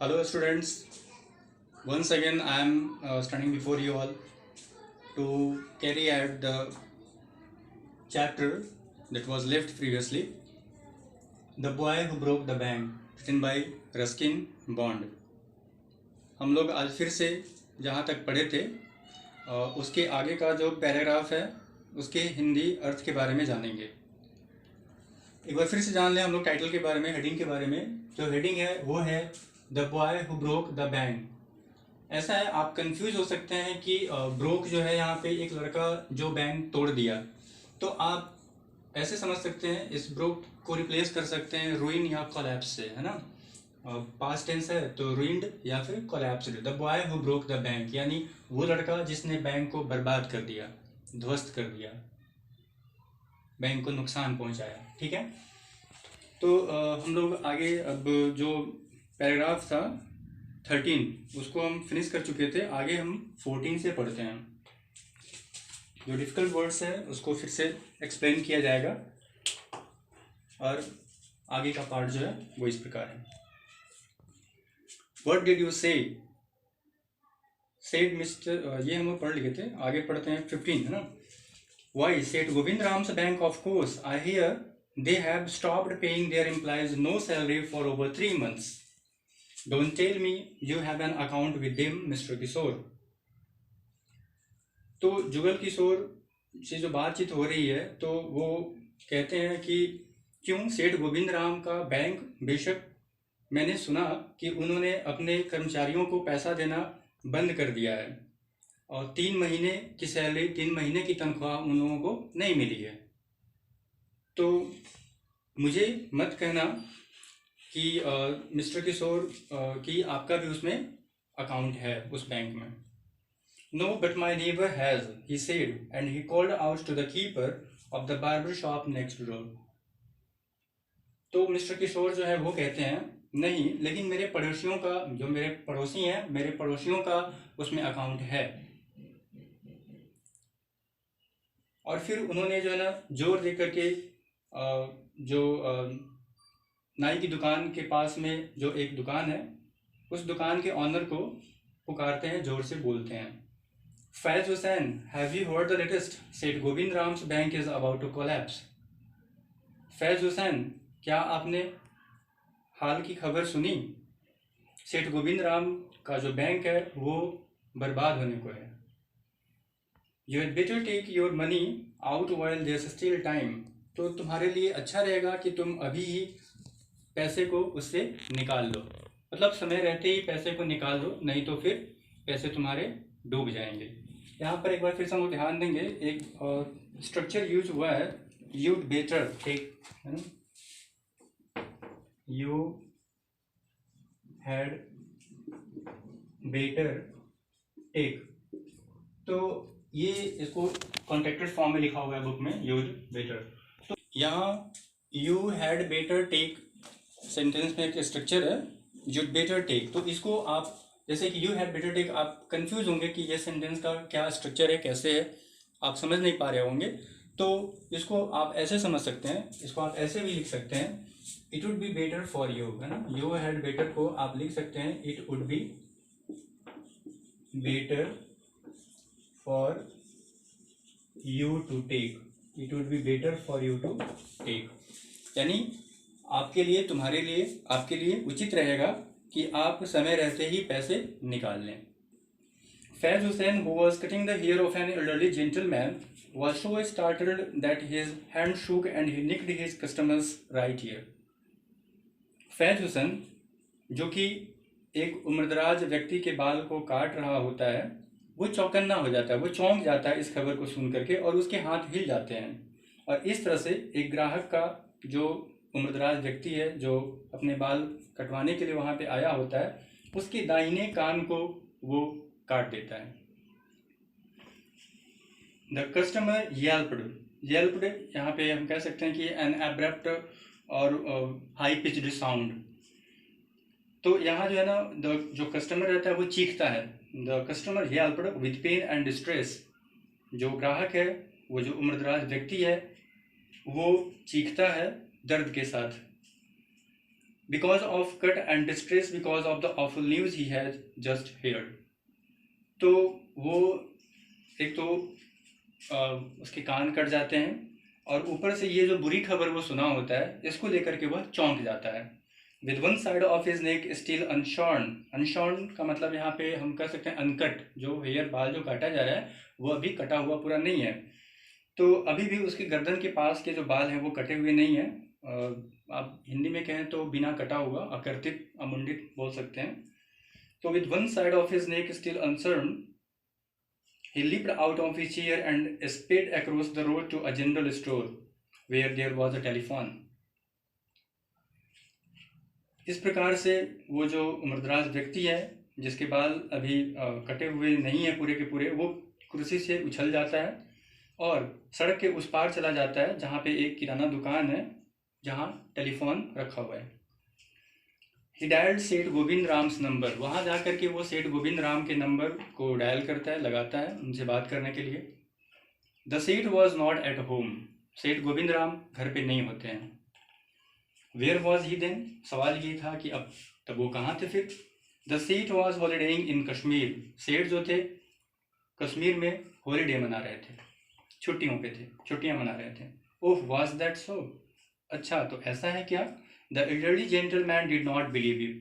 Hello, students. Once again, I am standing before you all to carry out the chapter that was left previously, The Boy Who Broke the Bank, written by Ruskin Bond. हम लोग आज फिर से जहाँ तक पढ़े थे उसके आगे का जो पैराग्राफ है उसके हिंदी अर्थ के बारे में जानेंगे। एक बार फिर से जान लें हम लोग टाइटल के बारे में, हेडिंग के बारे में। जो हेडिंग है वो है the boy who broke the bank. ऐसा है, आप कंफ्यूज हो सकते हैं कि ब्रोक जो है यहाँ पे एक लड़का जो बैंक तोड़ दिया, तो आप ऐसे समझ सकते हैं, इस ब्रोक को रिप्लेस कर सकते हैं रुइन या कोलैप्स से, है ना। पास्ट टेंस है तो रुइंड या फिर collapsed. The boy who broke the bank यानी वो लड़का जिसने बैंक को बर्बाद कर दिया, ध्वस्त कर दिया, बैंक को नुकसान पहुंचाया। ठीक है, तो हम लोग आगे अब जो पैराग्राफ था 13 उसको हम फिनिश कर चुके थे। आगे हम 14 से पढ़ते हैं। जो डिफिकल्ट वर्ड्स है उसको फिर से एक्सप्लेन किया जाएगा और आगे का पार्ट जो है वो इस प्रकार है। व्हाट डिड यू से, सेड मिस्टर, ये हम लोग पढ़ लिए थे। आगे पढ़ते हैं 15, है ना। Why said Govind Ram's bank of course I hear they have stopped paying their employees no salary for over 3 months. Don't tell me you have an account with them, Mr. किशोर। तो जुगल किशोर से जो बातचीत हो रही है तो वो कहते हैं कि क्यों सेठ गोविंद राम का बैंक, बेशक मैंने सुना कि उन्होंने अपने कर्मचारियों को पैसा देना बंद कर दिया है और 3 महीने की सैलरी, 3 महीने की तनख्वाह उन लोगों को नहीं मिली है। तो मुझे मत कहना कि मिस्टर किशोर कि आपका भी उसमें अकाउंट है उस बैंक में। No but my neighbour has, he said and he called out to the keeper of the barber shop next door. तो मिस्टर किशोर जो है वो कहते हैं नहीं, लेकिन मेरे पड़ोसियों का, जो मेरे पड़ोसी हैं, मेरे पड़ोसियों का उसमें अकाउंट है। और फिर उन्होंने जो है ना जोर दे करके जो नाई की दुकान के पास में जो एक दुकान है उस दुकान के ऑनर को पुकारते हैं, जोर से बोलते हैं। Faiz Hussain, have you heard the latest, said Govind Ram's bank is about to collapse. Faiz Hussain, क्या आपने हाल की खबर सुनी? सेठ गोविंद राम का जो बैंक है वो बर्बाद होने को है। You had better take your money out while there is still time. तो तुम्हारे लिए अच्छा रहेगा कि तुम अभी ही पैसे को उससे निकाल लो, मतलब समय रहते ही पैसे को निकाल दो, नहीं तो फिर पैसे तुम्हारे डूब जाएंगे। यहाँ पर एक बार फिर से हम लोग ध्यान देंगे, एक स्ट्रक्चर यूज हुआ है, यूड बेटर टेक, है ना। यू हैड बेटर टेक, तो ये इसको कॉन्ट्रैक्टेड फॉर्म में लिखा हुआ है बुक में, यूज बेटर। तो यहाँ you had better take sentence में एक स्ट्रक्चर है, यूड बेटर टेक। तो इसको आप, जैसे कि यू हैड बेटर टेक, आप कंफ्यूज होंगे कि ये सेंटेंस का क्या स्ट्रक्चर है, कैसे है, आप समझ नहीं पा रहे होंगे। तो इसको आप ऐसे समझ सकते हैं, इसको आप ऐसे भी लिख सकते हैं, it would be better for you, है ना। यू हैड बेटर को आप लिख सकते हैं it would be better for you to take, it would be better for you to take, यानी आपके लिए, तुम्हारे लिए, आपके लिए उचित रहेगा कि आप समय रहते ही पैसे निकाल लें। Faiz Hussain, who was cutting the hair of an elderly gentleman, was so startled that his hand shook and he nicked his customer's right ear. Faiz Hussain, जो कि एक उम्रदराज व्यक्ति के बाल को काट रहा होता है, वो चौकन्ना हो जाता है, वो चौंक जाता है इस खबर को सुन करके और उसके हाथ हिल जाते हैं। और इस तरह से एक ग्राहक का, जो उम्रदराज व्यक्ति है जो अपने बाल कटवाने के लिए वहाँ पे आया होता है, उसके दाहिने कान को वो काट देता है। द कस्टमर येल्प्ड, येल्प्ड यहाँ पे हम कह सकते हैं कि एन एब्रप्ट और हाई पिच्ड साउंड। तो यहाँ जो है ना, जो कस्टमर रहता है वो चीखता है। The customer yelped with pain and distress, जो ग्राहक है, वो जो उम्रदराज व्यक्ति है, वो चीखता है दर्द के साथ। because of cut and distress because of the awful news he has just heard. तो वो एक तो उसके कान कट जाते हैं और ऊपर से ये जो बुरी खबर वो सुना होता है इसको लेकर के वह चौंक जाता है. With one side of his neck still unshorn. Unshorn का मतलब यहाँ पे हम कह सकते हैं अनकट. जो हेयर बाल जो काटा जा रहा है वो अभी कटा हुआ पूरा नहीं है. तो अभी भी उसकी गर्दन के पास के जो बाल हैं वो कटे हुए नहीं हैं. आप हिंदी में कहें तो बिना कटा हुआ, अकर्तित, अमुंडित बोल सकते हैं. तो with one side of his neck still unshorn he leaped out of his chair and sped across the road to a general store where there was a telephone. इस प्रकार से वो जो उम्रदराज व्यक्ति है जिसके बाल अभी कटे हुए नहीं है पूरे के पूरे, वो कुर्सी से उछल जाता है और सड़क के उस पार चला जाता है जहाँ पे एक किराना दुकान है जहाँ टेलीफोन रखा हुआ है. He dialed सेठ गोविंद राम्स नंबर. वहाँ जा कर के वो सेठ गोविंद राम के नंबर को डायल करता है, लगाता है उनसे बात करने के लिए. द सेठ वॉज नॉट एट होम. सेठ गोविंद राम घर पे नहीं होते हैं. Where was he then. सवाल ये था कि अब तब वो कहाँ थे फिर. द सेठ वॉज हॉलीडेइंग इन कश्मीर. सेठ जो थे कश्मीर में हॉलीडे मना रहे थे, छुट्टियों पे थे, छुट्टियाँ मना रहे थे. ओह वॉज दैट सो. अच्छा तो ऐसा है क्या. The elderly gentleman did not believe you.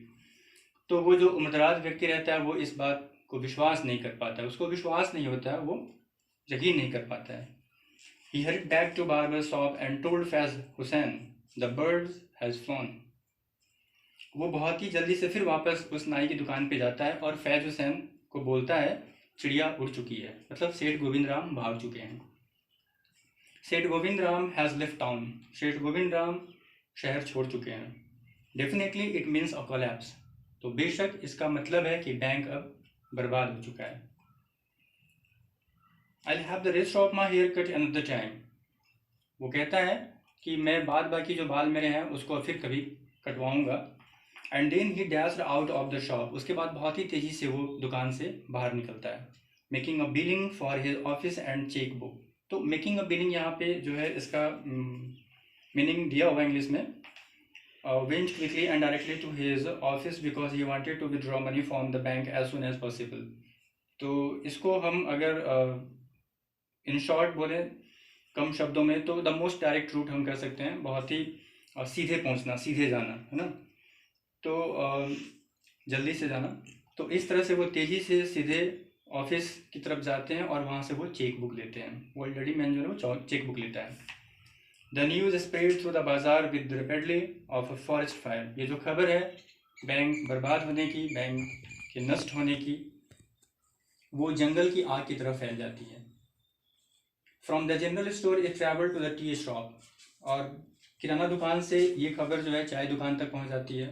तो वो जो उम्रदराज व्यक्ति रहता है वो इस बात को विश्वास नहीं कर पाता है. उसको विश्वास नहीं होता है, वो यकीन नहीं कर पाता है. He hurried back to barber shop and told Faiz Hussain the birds has flown. वो बहुत ही जल्दी से फिर वापस उस नाई की दुकान पे जाता है और फैज हुसैन को बोलता है चिड़िया उड़ चुकी है. मतलब सेठ गोविंद राम भाग चुके हैं. सेठ Govind Ram has left town. सेठ गोविंद राम शहर छोड़ चुके हैं. Definitely it means a collapse. तो बेशक इसका मतलब है कि बैंक अब बर्बाद हो चुका है. I have the rest of my hair cut another time. वो कहता है कि मैं बाद बाकी जो बाल मेरे हैं उसको फिर कभी कटवाऊंगा. And then he dashed out of the shop. उसके बाद बहुत ही तेज़ी से वो दुकान से बाहर निकलता है. Making a billing for his office and cheque book. तो मेकिंग अ बिलिंग यहाँ पे जो है इसका मीनिंग दिया हुआ इंग्लिश में. went quickly and directly to his office because he wanted to withdraw money from the bank as soon as possible. तो इसको हम अगर इन शॉर्ट बोले कम शब्दों में तो द मोस्ट डायरेक्ट रूट हम कह सकते हैं. बहुत ही सीधे पहुंचना, सीधे जाना, है ना. तो जल्दी से जाना. तो इस तरह से वो तेज़ी से सीधे ऑफिस की तरफ जाते हैं और वहाँ से वो चेक बुक लेते हैं. वो ऑलरेडी मैन जो है वो चेक बुक लेता है. The news spread through the bazaar with rapidly of a forest fire. ये जो खबर है बैंक बर्बाद होने की, बैंक के नष्ट होने की, वो जंगल की आग की तरफ फैल जाती है. From the general store it travel to the tea shop. और किराना दुकान से ये खबर जो है चाय दुकान तक पहुंच जाती है.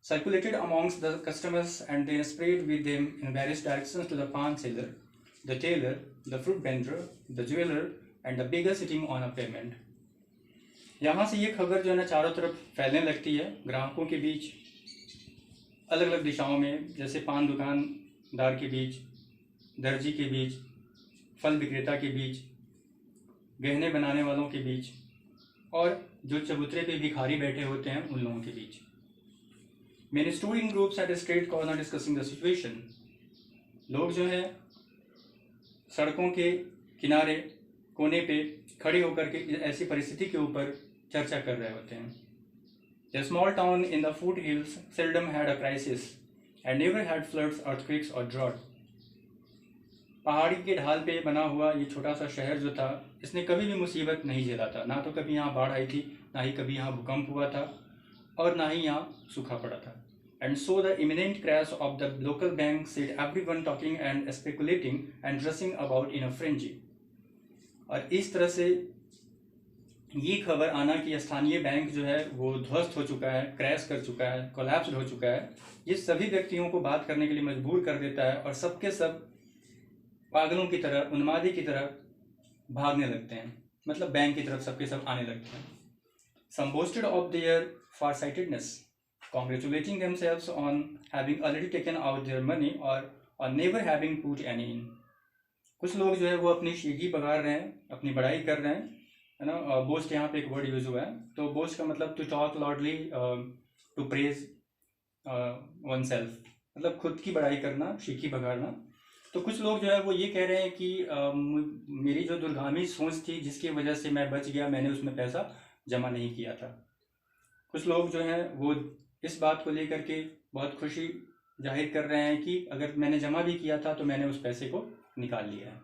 Circulated amongst the customers and then spread with them in various directions to the paan seller, the tailor, the fruit vendor, the jeweller and the beggar sitting on a pavement. यहाँ से ये खबर जो है ना चारों तरफ फैलने लगती है ग्राहकों के बीच, अलग अलग दिशाओं में. जैसे पान दुकानदार के बीच, दर्जी के बीच, फल विक्रेता के बीच, गहने बनाने वालों के बीच, और जो चबूतरे पे भिखारी बैठे होते हैं उन लोगों के बीच. मैंने stood in groups eight street corner discussing the situation. लोग जो हैं सड़कों के किनारे कोने पे खड़े होकर के ऐसी परिस्थिति के ऊपर चर्चा कर रहे होते हैं. The small town in the foot hills seldom had a crisis and never had floods, earthquakes और ड्रॉट. पहाड़ी के ढाल पे बना हुआ ये छोटा सा शहर जो था इसने कभी भी मुसीबत नहीं झेला था. ना तो कभी यहाँ बाढ़ आई थी, ना ही कभी यहाँ भूकंप हुआ था, और ना ही यहाँ सूखा पड़ा था. And so the imminent crash of the local bank set everyone talking and speculating and rushing about in a frenzy. और इस तरह से ये खबर आना कि स्थानीय बैंक जो है वो ध्वस्त हो चुका है, क्रैश कर चुका है, कोलैप्स हो चुका है, ये सभी व्यक्तियों को बात करने के लिए मजबूर कर देता है. और सबके सब पागलों की तरह, उन्मादी की तरह भागने लगते हैं. मतलब बैंक की तरफ सबके सब आने लगते हैं. Some boasted of their farsightedness, congratulating themselves on having already taken out their money or on never having put any in. कुछ लोग जो है वो अपनी शीगी पगार रहे हैं, अपनी बड़ाई कर रहे हैं, है ना. बोस्ट यहाँ पे एक वर्ड यूज हुआ है. तो बोस्ट का मतलब to talk loudly to praise oneself, मतलब खुद की बड़ाई करना, शीखी बघाड़ना। तो कुछ लोग जो है वो ये कह रहे हैं कि मेरी जो दूरगामी सोच थी जिसकी वजह से मैं बच गया, मैंने उसमें पैसा जमा नहीं किया था। कुछ लोग जो हैं वो इस बात को लेकर के बहुत खुशी जाहिर कर रहे हैं कि अगर मैंने जमा भी किया था तो मैंने उस पैसे को निकाल लिया है।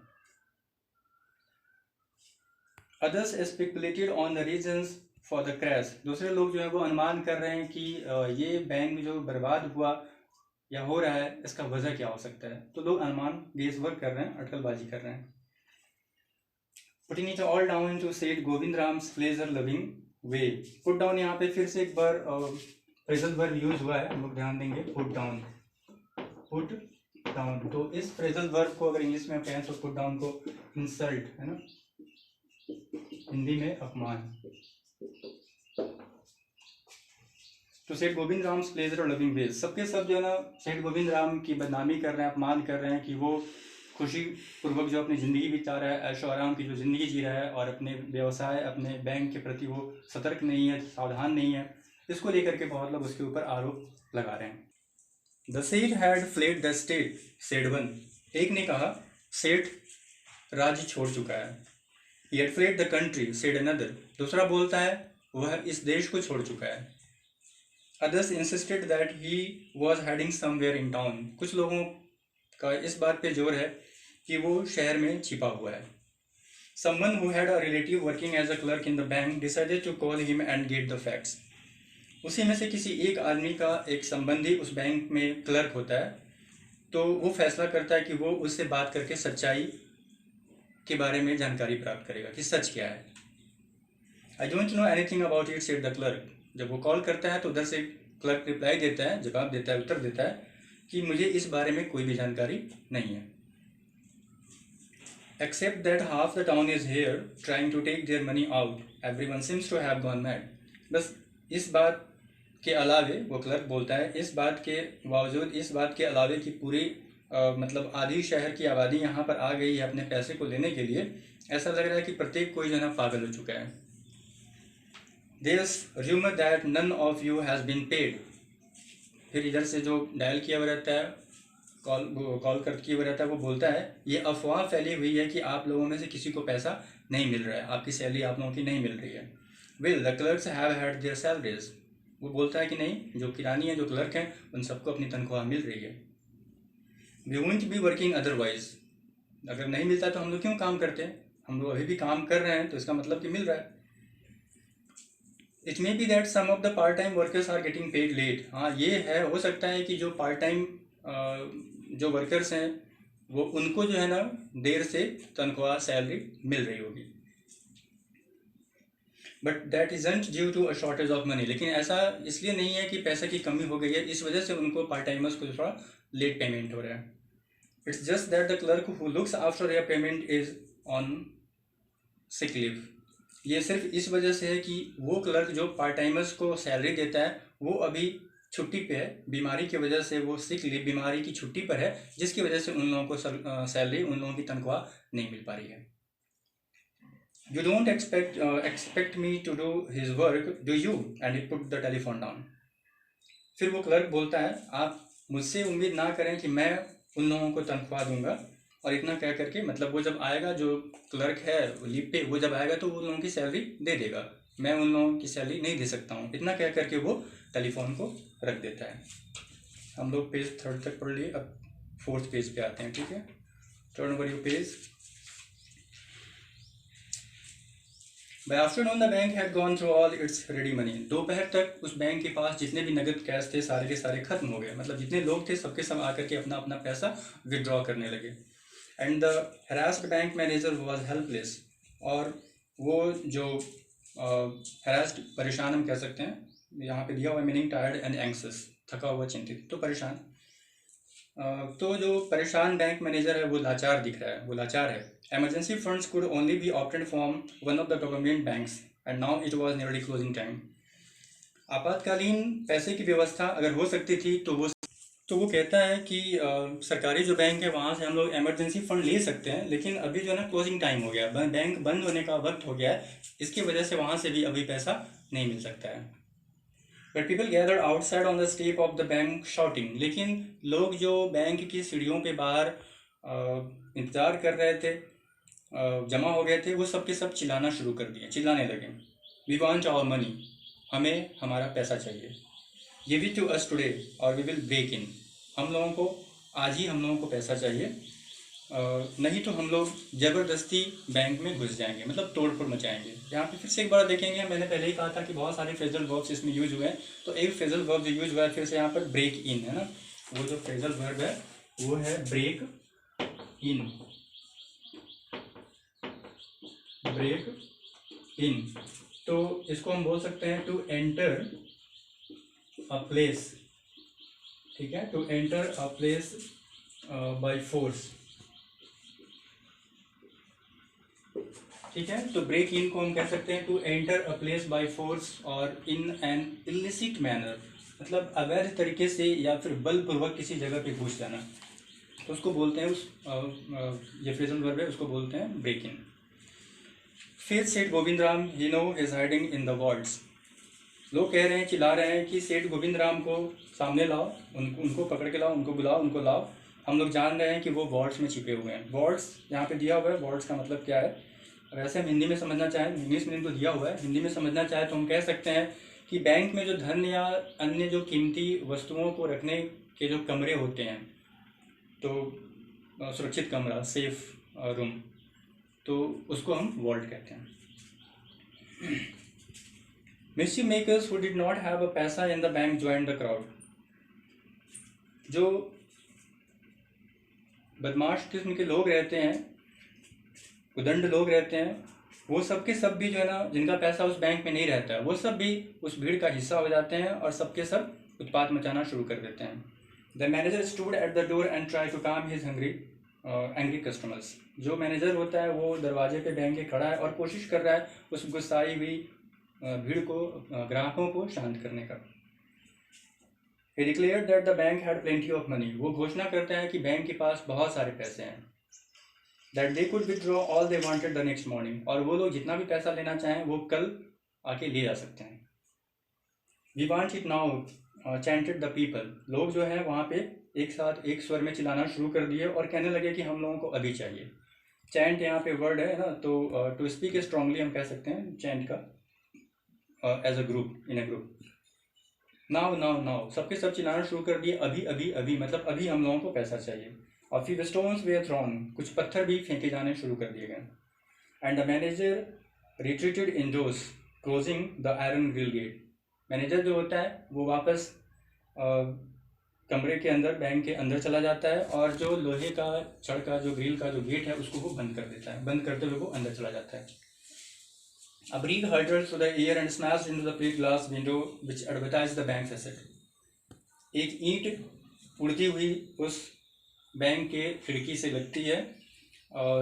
Others speculated on the reasons for the crash, दूसरे लोग जो है वो अनुमान कर रहे हैं कि ये बैंक जो बर्बाद हुआ या हो रहा है इसका वजह क्या हो सकता है। तो लोग अनुमान गेस वर्क कर रहे हैं, अटकलबाजी कर रहे हैं। Putting it all down to Seth Govind Ram's pleasure loving way. Put down यहाँ पे फिर से एक बार फ्रेजल वर्ब यूज हुआ है, हम लोग ध्यान देंगे। Put down, put down. तो इस फ्रेजल वर्ब को अगर इंग्लिश में कहें तो पुट डाउन को इंसल्ट है ना, हिंदी में अपमान। तो सेठ गोविंद राम प्लेजर और लविंग वेज, सबके सब जो है ना सेठ गोविंद राम की बदनामी कर रहे हैं, अपमान कर रहे हैं कि वो खुशी पूर्वक जो अपनी ज़िंदगी बिता रहा है, ऐशो आराम की जो ज़िंदगी जी रहा है, और अपने व्यवसाय, अपने बैंक के प्रति वो सतर्क नहीं है, सावधान नहीं है। इसको लेकर के बहुत लोग उसके ऊपर आरोप लगा रहे हैं। द सेठ had fled the state said one, एक ने कहा सेठ राज्य छोड़ चुका है। He had fled the country said another, दूसरा बोलता है वह इस देश को छोड़ चुका है। Others insisted that he was heading somewhere in town, कुछ लोगों का इस बात पे जोर है कि वो शहर में छिपा हुआ है। Someone who had a relative working as a clerk in the bank decided to call him and get the facts, उसी में से किसी एक आदमी का एक संबंधी उस बैंक में क्लर्क होता है, तो वो फैसला करता है कि वो उससे बात करके सच्चाई के बारे में जानकारी प्राप्त करेगा कि सच क्या है। I don't know anything about it said the clerk, जब वो कॉल करता है तो उधर से क्लर्क रिप्लाई देता है, जवाब देता है, उत्तर देता है कि मुझे इस बारे में कोई भी जानकारी नहीं है। Except that half the town is here trying to take their money out, everyone seems to have gone mad. बस इस बात के अलावे, वो क्लर्क बोलता है, इस बात के बावजूद, इस बात के अलावे कि पूरी मतलब आधी शहर की आबादी यहाँ पर आ गई है अपने पैसे को लेने के लिए, ऐसा लग रहा है कि प्रत्येक कोई जो है ना पागल हो चुका है। There's rumor that none of you has been paid, फिर इधर से जो डायल किया हुआ रहता है, कॉल कर किया हुआ रहता है, वो बोलता है ये अफवाह फैली हुई है कि आप लोगों में से किसी को पैसा नहीं मिल रहा है, आपकी सैलरी आप लोगों की नहीं मिल रही है। Will the clerks have had their salaries, वो बोलता है कि नहीं, जो किरानी है, जो क्लर्क हैं, उन सबको अपनी तनख्वाह मिल रही है। We won't be working otherwise, अगर नहीं मिलता तो हम लोग क्यों काम करते हैं, हम लोग अभी भी काम कर रहे हैं तो इसका मतलब कि मिल रहा है। It may be that some of the part time workers are getting paid late, हाँ ये है, हो सकता है कि जो पार्ट टाइम जो वर्कर्स हैं वो उनको जो है ना देर से तनख्वाह सैलरी मिल रही होगी। But that isn't due to a shortage of money, लेकिन ऐसा इसलिए नहीं है कि पैसे की कमी हो गई है, इस वजह से उनको पार्ट टाइमर्स को थोड़ा लेट पेमेंट हो रहा है। It's just that the clerk who looks after their payment is on sick leave, ये सिर्फ इस वजह से है कि वो क्लर्क जो पार्ट टाइमर्स को सैलरी देता है वो अभी छुट्टी पे है, बीमारी की वजह से वो सिक लीव, बीमारी की छुट्टी पर है, जिसकी वजह से उन लोगों को सैलरी, उन लोगों की तनख्वाह नहीं मिल पा रही है। You don't expect me to do his work do you, and he put the telephone down, फिर वो क्लर्क बोलता है आप मुझसे उम्मीद ना करें कि मैं उन लोगों को तनख्वाह दूंगा, और इतना कह करके, मतलब वो जब आएगा, जो क्लर्क है लीव पे, वो जब आएगा तो उन लोगों की सैलरी दे देगा, मैं उन लोगों की सैलरी नहीं दे सकता हूँ, इतना कह करके वो टेलीफोन को रख देता है। हम लोग पेज 3 तक पढ़ लिए, अब 4th पेज पे आते हैं, ठीक है। Turn over your page. By afternoon the bank had gone through all its ready money, दोपहर तक उस बैंक के पास जितने भी नगद कैश थे सारे के सारे खत्म हो गए, मतलब जितने लोग थे सबके सब आकर के अपना अपना पैसा विड्रॉ करने लगे। And the harassed bank manager was helpless, और वो जो हरास्ड, परेशान हम कह सकते हैं, यहाँ पे दिया हुआ मीनिंग टायर्ड एंड एंक्सस, थका हुआ, चिंतित, तो परेशान। तो जो परेशान बैंक मैनेजर है वो लाचार दिख रहा है, वो लाचार है। Emergency funds could only be opted from one of the government banks and now it was nearly closing time, आपातकालीन पैसे की व्यवस्था अगर हो सकती थी तो वो कहता है कि सरकारी जो बैंक है वहाँ से हम लोग इमरजेंसी फ़ंड ले सकते हैं, लेकिन अभी जो है ना क्लोजिंग टाइम हो गया, बैंक बंद होने का वक्त हो गया है, इसकी वजह से वहाँ से भी अभी पैसा नहीं मिल सकता है। But people gathered outside on the step of the bank shouting, लेकिन लोग जो बैंक की सीढ़ियों पे बाहर इंतज़ार कर रहे थे, जमा हो गए थे, वो सब के सब चिल्लाना शुरू कर दिए, चिल्लाने लगे, वी वांट आवर मनी, हमें हमारा पैसा चाहिए, give it to us today or we will break in, हम लोगों को आज ही हम लोगों को पैसा चाहिए, नहीं तो हम लोग ज़बरदस्ती बैंक में घुस जाएंगे, मतलब तोड़ फोड़ मचाएंगे। यहाँ पे फिर से एक बार देखेंगे, मैंने पहले ही कहा था कि बहुत सारे फ्रेजल वर्ब्स इसमें यूज हुए हैं, तो एक फ्रेजल वर्ब जो यूज हुआ है फिर से यहाँ पर ब्रेक इन है ना, वो जो फ्रेजल वर्ब है वो है ब्रेक इन, ब्रेक इन। तो इसको हम बोल सकते हैं टू एंटर अ प्लेस, ठीक है, to enter a place by force, ठीक है। तो ब्रेक इन को हम कह सकते हैं to enter a place by force और इन एन इलिसिट मैनर, मतलब अवैध तरीके से या फिर बलपूर्वक किसी जगह पे घुस जाना, तो उसको बोलते हैं ये फ्रेजल वर्ब है, उसको बोलते हैं ब्रेक इन। फिर Seth Govind Ram he no is hiding in the vaults, लोग कह रहे हैं, चिल्ला रहे हैं कि सेठ गोविंद राम को सामने लाओ, उनको पकड़ के लाओ, उनको बुलाओ, उनको लाओ, हम लोग जान रहे हैं कि वो वॉल्ट्स में छिपे हुए हैं। वॉल्ट्स यहाँ पे दिया हुआ है, वॉल्ट्स का मतलब क्या है, वैसे हम हिंदी में समझना चाहें, इंग्लिश में तो दिया हुआ है, हिंदी में समझना चाहें तो हम कह सकते हैं कि बैंक में जो धन या अन्य जो कीमती वस्तुओं को रखने के जो कमरे होते हैं, तो सुरक्षित कमरा, सेफ रूम, तो उसको हम वॉल्ट कहते हैं। मिस्chief makers who did not have a पैसा in the bank joined the crowd, जो बदमाश किस्म के लोग रहते हैं, उदंड लोग रहते हैं, वो सब के सब भी जो है ना, जिनका पैसा उस बैंक में नहीं रहता है, वो सब भी उस भीड़ का हिस्सा हो जाते हैं और सब के सब उत्पात मचाना शुरू कर देते हैं। The manager stood at the door and try to calm his angry customers, जो मैनेजर होता है वो दरवाजे पे बैंक के खड़ा है और कोशिश कर रहा है उस गुस्साई हुई भीड़ को, ग्राहकों को शांत करने का। He declared that the bank had plenty of money, वो घोषणा करते हैं कि बैंक के पास बहुत सारे पैसे हैं, that they could withdraw all they wanted the next morning, और वो लोग जितना भी पैसा लेना चाहें वो कल आके ले जा सकते हैं। We want it now, chanted the people, लोग जो है वहाँ पे एक साथ एक स्वर में चिल्लाना शुरू कर दिए और कहने लगे कि हम लोगों को अभी चाहिए। चैंट यहाँ पे वर्ड है ना, तो टू स्पीक स्ट्रांगली हम कह सकते हैं चैंट का, as a group, in a group. Now now now, सबके सब चिल्लाना शुरू कर दिए, अभी अभी अभी, मतलब अभी हम लोगों को पैसा चाहिए। और फिर स्टोन्स वेयर थ्रोन, कुछ पत्थर भी फेंके जाने शुरू कर दिए गए। And the manager retreated indoors closing the iron grill gate, manager जो होता है वो वापस कमरे के अंदर, बैंक के अंदर चला जाता है और जो लोहे का छड़ का जो ग्रिल का जो गेट है उसको वो बंद कर देता है, बंद करते हुए वो अंदर चला जाता है। A brick hurtled through the air and smashed into the plate glass window which advertised the bank's asset. एक ईंट उड़ती हुई उस बैंक के खिड़की से लगती है,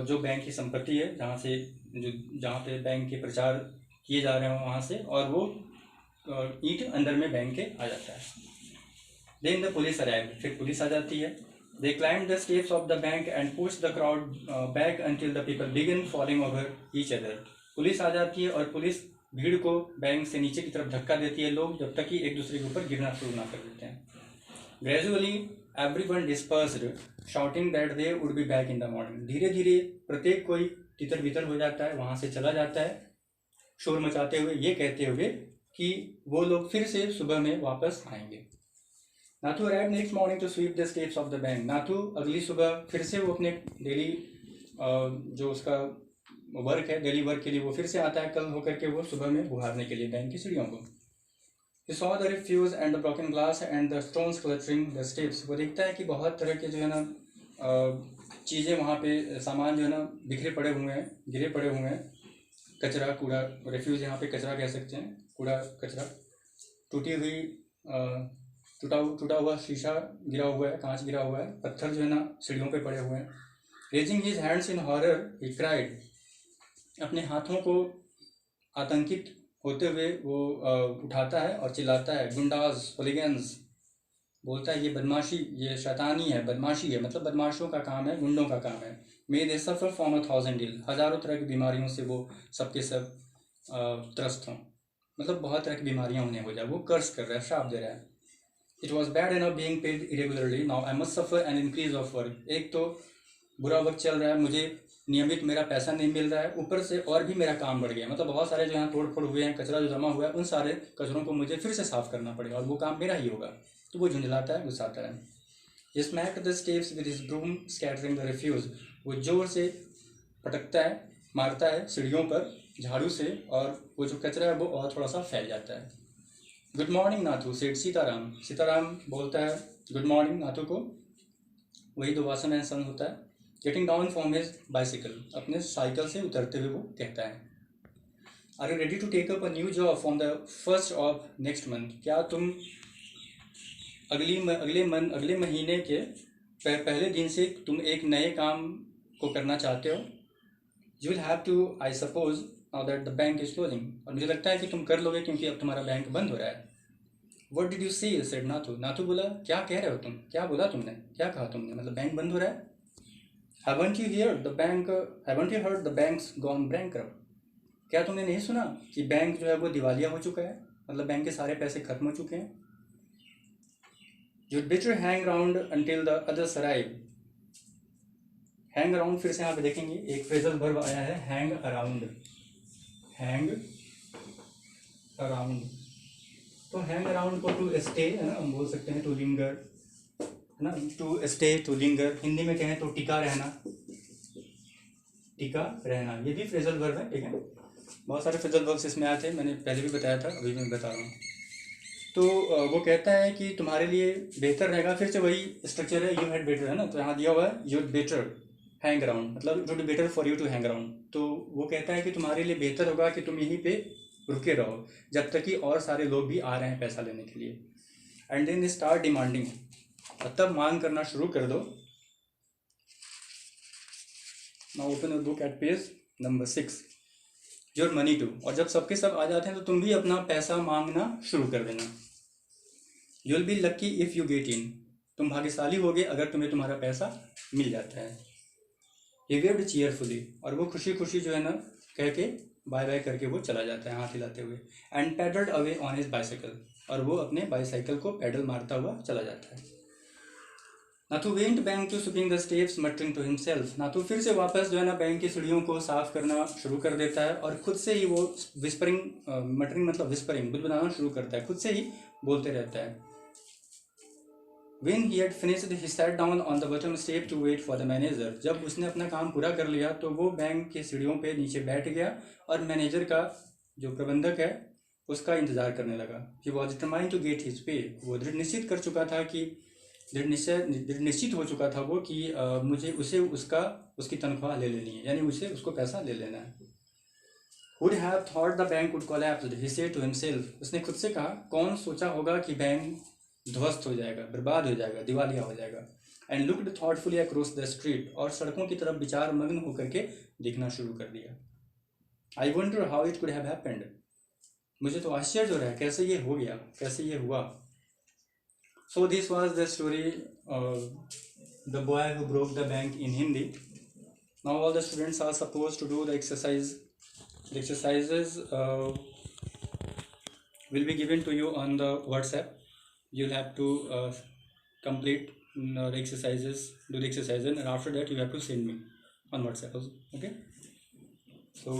जो बैंक की संपत्ति है, जहाँ पे बैंक के प्रचार किए जा रहे हैं वहाँ से, और वो ईंट अंदर में बैंक के आ जाता है। Then the police arrived, फिर पुलिस आ जाती है। They climbed the steps of the bank and pushed the crowd back until the people began falling over each other. Police आ जाती है और पुलिस भीड़ को बैंक से नीचे की तरफ धक्का देती है, लोग जब तक कि एक दूसरे के ऊपर गिरना शुरू ना कर देते हैं। Gradually everyone dispersed shouting that they would be back in the morning, धीरे धीरे प्रत्येक कोई तितर बितर हो जाता है, वहाँ से चला जाता है शोर मचाते हुए, ये कहते हुए कि वो लोग फिर से सुबह में वापस आएंगे। Nathu arrived next morning to sweep the steps of the bank, Nathu अगली सुबह फिर से वो अपने डेली जो उसका वर्क है, डेली वर्क के लिए वो फिर से आता है कल होकर के, वो सुबह में बुहारने के लिए बैंक की सीढ़ियों को। He saw the refuse and the broken glass and the stones cluttering the steps, वो देखता है कि बहुत तरह के जो है ना चीज़ें वहाँ पे, सामान जो है ना बिखरे पड़े हुए हैं, गिरे पड़े हुए हैं, कचरा कूड़ा, रेफ्यूज यहाँ पे कचरा कह सकते हैं, कूड़ा कचरा, टूटी हुई टूटा हुआ शीशा गिरा हुआ है, कांच गिरा हुआ है, पत्थर जो है ना सीढ़ियों पे पड़े हुए हैं। Raising his hands in horror he cried, अपने हाथों को आतंकित होते हुए वो उठाता है और चिल्लाता है, गुंडाज होलिगन्स, बोलता है ये बदमाशी, ये शैतानी है, बदमाशी है, मतलब बदमाशों का काम है, गुंडों का काम है। मे दे सफर फ्रॉम 1000 ill, हज़ारों तरह की बीमारियों से वो सबके सब त्रस्त हों। मतलब बहुत तरह की बीमारियां उन्हें हो जाए, वो कर्स कर रहा है, श्राप दे रहा है। It was bad enough being paid irregularly, now I must suffer an increase of work. एक तो बुरा वक्त चल रहा है, मुझे नियमित मेरा पैसा नहीं मिल रहा है, ऊपर से और भी मेरा काम बढ़ गया। मतलब बहुत सारे जो यहाँ तोड़ फोड़ हुए हैं, कचरा जो जमा हुआ है, उन सारे कचरों को मुझे फिर से साफ करना पड़ेगा और वो काम मेरा ही होगा। तो वो झुंझलाता है, गुस्साता है। He smacked the steps with his broom, scattering the refuse. वो जोर से पटकता है, मारता है सीढ़ियों पर झाड़ू से, और वो जो कचरा है वो और थोड़ा सा फैल जाता है। Good morning Nathu, Seth Sitaram. सीताराम बोलता है गुड मॉर्निंग नाथू को। वही दोबारा में सन होता है। Getting down from his bicycle, अपने साइकिल से उतरते हुए वो कहता है, are you ready to take up a new job from the first of next month? क्या तुम अगले महीने के पहले दिन से तुम एक नए काम को करना चाहते हो? You will have to, I suppose, now that the bank is closing, और मुझे लगता है कि तुम कर लोगे क्योंकि अब तुम्हारा बैंक बंद हो रहा है। व्हाट डिड यू से? सेड नाथू। नाथू बोला, क्या कह रहे हो तुम, क्या बोला तुमने, क्या कहा तुमने, मतलब बैंक बंद हो रहा है? Haven't you heard the banks gone bankrupt? क्या तुमने नहीं सुना कि बैंक जो है वो दिवालिया हो चुका है, मतलब बैंक के सारे पैसे खत्म हो चुके हैं। You'd better hang around until the others arrive. Hang around फिर से यहाँ पे देखेंगे, एक फ्रेजल वर्ब आया है, hang around. Hang around. तो hang around को to stay है ना, हम बोल सकते हैं to linger, है ना, to stay, to linger. Hindi में कहें तो टिका रहना, टिका रहना, ये भी फ्रेजल वर्ब है, ठीक है। बहुत सारे फ्रेजल वर्ब्स इसमें आए थे, मैंने पहले भी बताया था, अभी मैं बता रहा हूँ। तो वो कहता है कि तुम्हारे लिए बेहतर रहेगा, फिर से वही स्ट्रक्चर है, यू हैड बेटर, है ना, तो यहाँ दिया हुआ है यूड बेटर हैंग अराउंड, मतलब it would be better for you to hang around. तो वो कहता है कि तुम्हारे लिए बेहतर होगा कि तुम यहीं पे रुके रहो जब तक कि और सारे लोग भी आ रहे हैं पैसा लेने के लिए। एंड देन स्टार्ट डिमांडिंग, और तब मांग करना शुरू कर दो। Now open your book at page number 6, your money too. और जब सबके सब आ जाते हैं तो तुम भी अपना पैसा मांगना शुरू कर देना। You will be lucky if you get in, तुम भाग्यशाली होगे अगर तुम्हें तुम्हारा पैसा मिल जाता है। ही वेव्ड चीयरफुली, और वो खुशी खुशी जो है ना कह के बाय बाय करके वो चला जाता है हाथ हिलाते हुए। And paddled away on his bicycle, और वो अपने बाइसाइकिल को पैडल मारता हुआ चला जाता है। Nathu went back to sweeping the steps muttering to himself. Nathu फिर से वापस जो है ना बैंक की सीढ़ियों को साफ करना शुरू कर देता है, और खुद से ही वो विस्परिंग, मटरिंग मतलब विस्परिंग, बुदबुदाना शुरू करता है, खुद से ही बोलते रहता है। When he had finished, he sat down on the bottom step to wait for the manager. जब उसने अपना काम पूरा कर लिया तो वो बैंक की सीढ़ियों पे नीचे बैठ गया और मैनेजर का, जो प्रबंधक है, उसका इंतजार करने लगा। He was determined to get his pay. वो दृढ़ निश्चित कर चुका था कि दृढ़ निश्चित हो चुका था वो कि मुझे उसकी तनख्वाह ले लेनी है, यानी उसे उसको पैसा ले लेना है। Would have thought the bank would collapse, he said to himself. उसने खुद से कहा, कौन सोचा होगा कि बैंक ध्वस्त हो जाएगा, बर्बाद हो जाएगा, दिवालिया हो जाएगा। And looked thoughtfully across the street, और सड़कों की तरफ विचार मग्न होकर के देखना शुरू कर दिया। I wonder how it could have happened, मुझे तो आश्चर्य हो रहा है कैसे ये हो गया, कैसे ये हुआ। So this was the story the boy who broke the bank in Hindi. Now all the students are suppose to do the exercise. The exercises will be given to you on the WhatsApp. You'll have to complete the exercises, do the exercises, and after that you have to send me on WhatsApp. Okay, so